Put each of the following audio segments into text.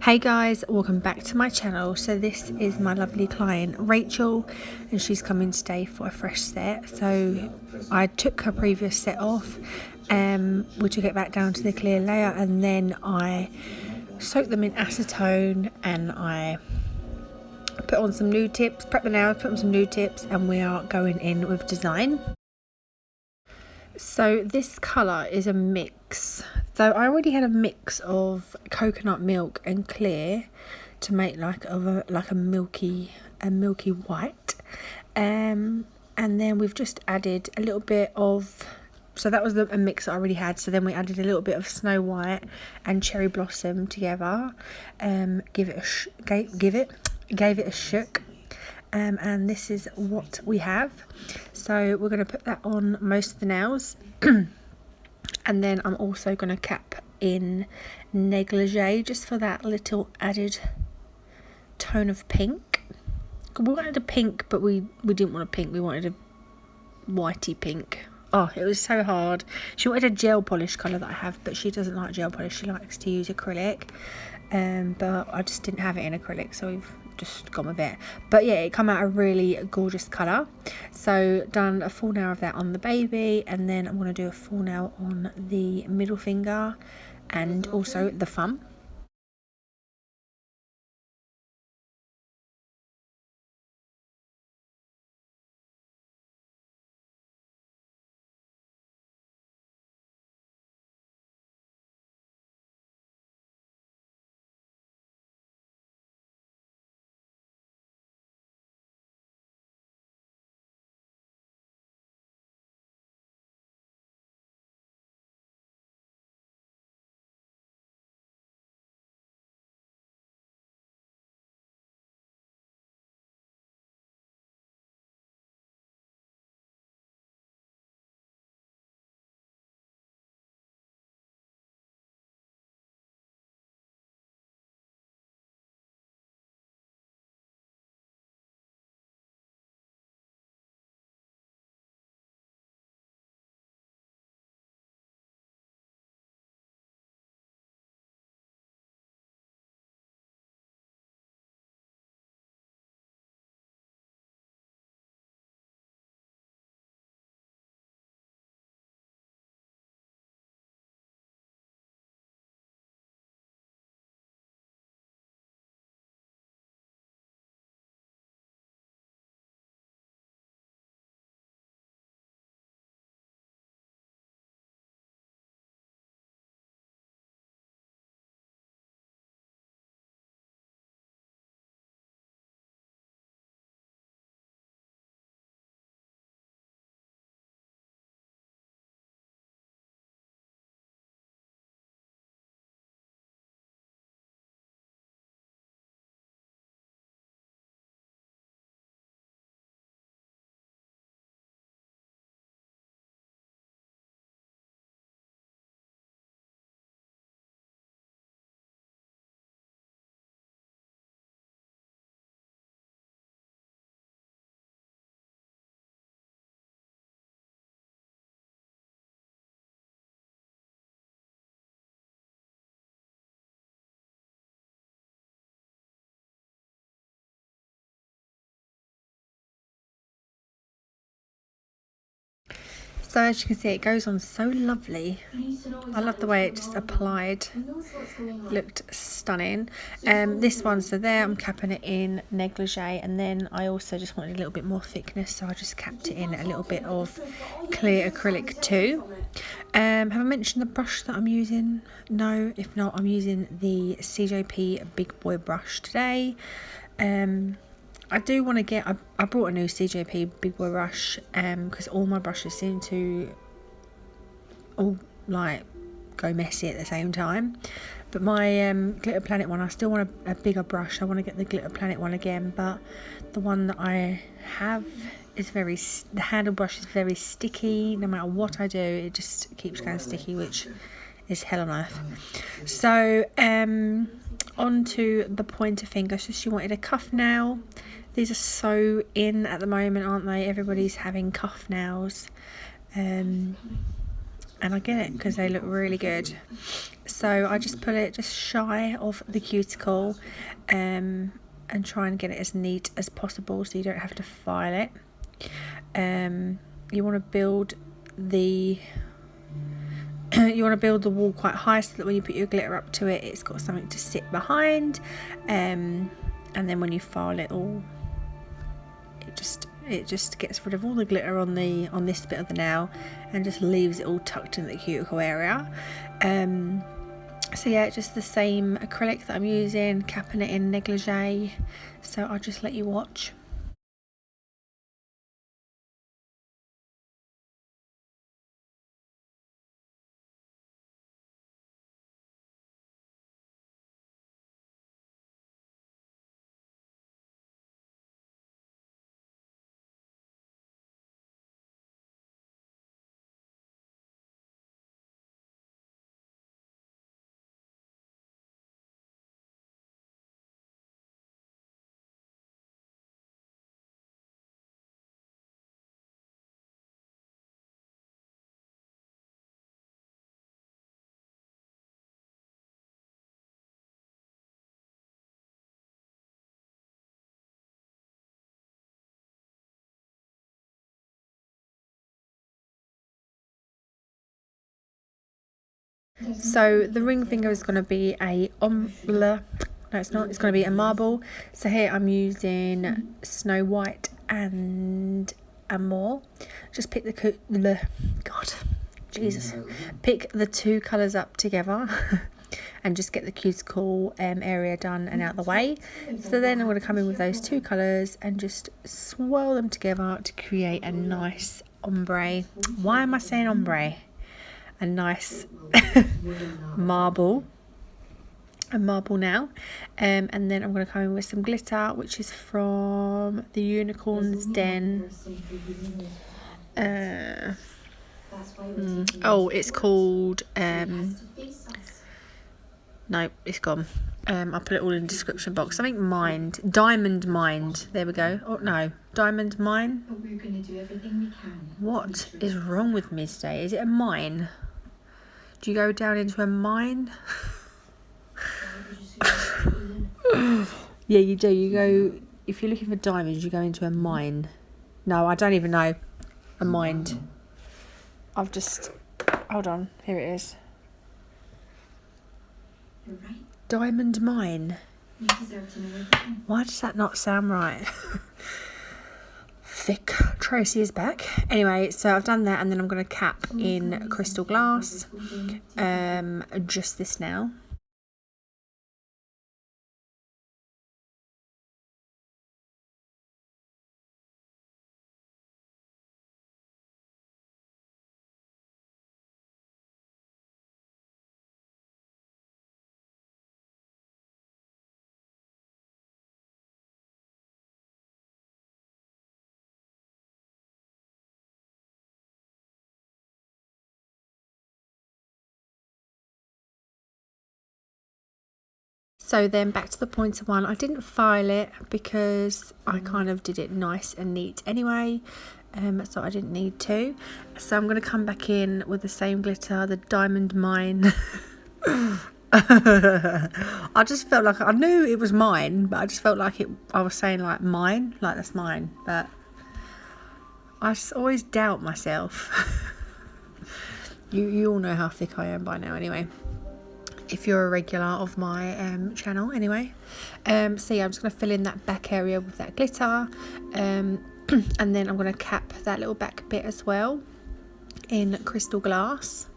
Hey guys, welcome back to my channel. So this is my lovely client Rachel, and she's coming today for a fresh set. So I took her previous set off, we took it back down to the clear layer, and then I soaked them in acetone and I put on some nude tips, prep the nails, put on some nude tips, and we are going in with design. So this colour is a mix. So I already had a mix of coconut milk and clear to make like a milky white. And then we've just added a little bit of, so that was a mix that I already had. So then we added a little bit of Snow White and Cherry Blossom together. Gave it a shook. And this is what we have. So we're going to put that on most of the nails. And then I'm also going to cap in negligee just for that little added tone of pink. We wanted a pink, but we didn't want a pink, we wanted a whitey pink. Oh, it was so hard. She wanted a gel polish colour that I have, but she doesn't like gel polish, she likes to use acrylic. But I just didn't have it in acrylic, so we've just gone with it. But yeah, it come out a really gorgeous colour. So done a full nail of that on the baby, and then I'm going to do a full nail on the middle finger and also the thumb. So as you can see, it goes on so lovely. I love the way it just applied. Looked stunning. This one, so there I'm capping it in negligee, and then I also just wanted a little bit more thickness, so I just capped it in a little bit of clear acrylic too. Have I mentioned the brush that I'm using? No, if not, I'm using the CJP Big Boy brush today. I do want to get, I brought a new CJP Big Boy brush because all my brushes seem to all like go messy at the same time. But my Glitter Planet one, I still want a bigger brush. I want to get the Glitter Planet one again, but the one that I have is the handle brush is very sticky. No matter what I do, it just keeps going sticky, which is hell on earth. So onto the pointer finger. So she wanted a cuff nail. These are so in at the moment, aren't they? Everybody's having cuff nails. and I get it because they look really good. So I just put it just shy of the cuticle, and try and get it as neat as possible so you don't have to file it. You want to build the wall quite high so that when you put your glitter up to it, it's got something to sit behind, and then when you file it all, it just gets rid of all the glitter on this bit of the nail and just leaves it all tucked in the cuticle area. So yeah, just the same acrylic that I'm using, capping it in negligee. So I'll just let you watch. So the ring finger is going to be a ombre. No, it's not. It's going to be a marble. So here I'm using Snow White and Amore. Just pick pick the two colours up together and just get the cuticle area done and out the way. So then I'm going to come in with those two colours and just swirl them together to create a nice ombre. Why am I saying ombre? A nice marble now, and then I'm going to come in with some glitter, which is from the Unicorn's Den. It's called no, it's gone. I'll put it all in the description box. Something Diamond Mind. There we go. Oh no, Diamond Mine. But we're going to do everything we can. What is wrong with me today? Is it a mine? Do you go down into a mine? Yeah, you do. You go, if you're looking for diamonds, you go into a mine. No, I don't even know. A mind. Hold on. Here it is. You're right. Diamond mine. You deserve to know everything. Why does that not sound right? Thick. Tracy is back. Anyway, so I've done that, and then I'm going to cap in crystal glass. Just this now. So then back to the pointer one. I didn't file it because I kind of did it nice and neat anyway, so I didn't need to. So I'm going to come back in with the same glitter, the Diamond Mine. I just felt like I knew it was mine, but I just felt like I was saying like mine, like that's mine, but I always doubt myself. You all know how thick I am by now anyway, if you're a regular of my channel anyway. So yeah, I'm just going to fill in that back area with that glitter, and then I'm going to cap that little back bit as well in crystal glass.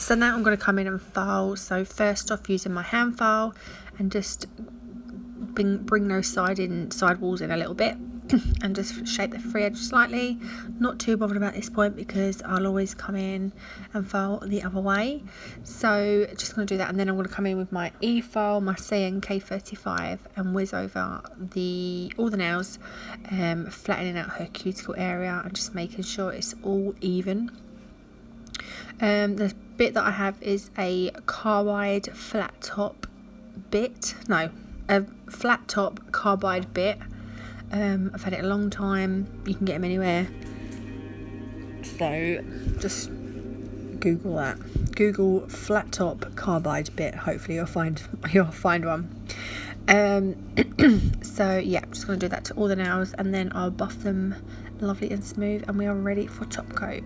So now I'm going to come in and file. So first off, using my hand file and just bring those side walls in a little bit and just shape the free edge slightly. Not too bothered about this point because I'll always come in and file the other way. So just going to do that, and then I'm going to come in with my Efile, my saeyang K35, and whiz over all the nails, flattening out her cuticle area and just making sure it's all even. The bit that I have is a carbide flat top bit. No, a flat top carbide bit. I've had it a long time. You can get them anywhere. So just Google that. Google flat top carbide bit. Hopefully you'll find one. So yeah, I'm just going to do that to all the nails, and then I'll buff them lovely and smooth, and we are ready for top coat.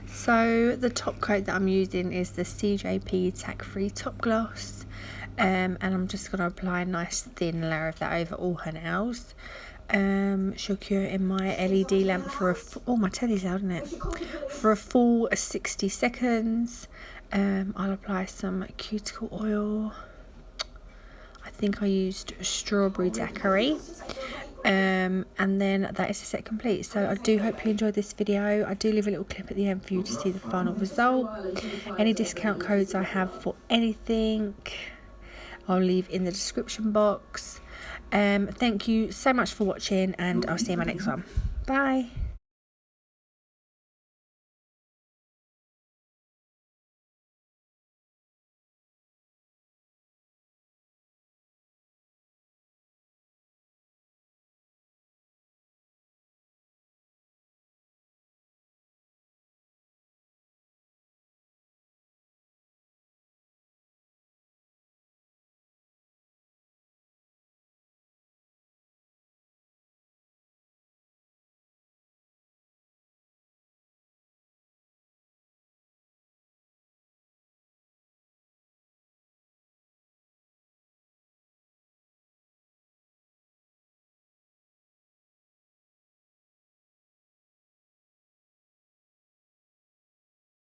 So the top coat that I'm using is the CJP Tack Free Top Gloss, and I'm just going to apply a nice thin layer of that over all her nails. She'll cure in my LED lamp for my telly's loud, isn't it? For a full 60 seconds. I'll apply some cuticle oil. I think I used strawberry daiquiri. And then that is the set complete. So I do hope you enjoyed this video. I do leave a little clip at the end for you to see the final result. Any discount codes I have for anything I'll leave in the description box. Thank you so much for watching, and I'll see you in my next one. Bye.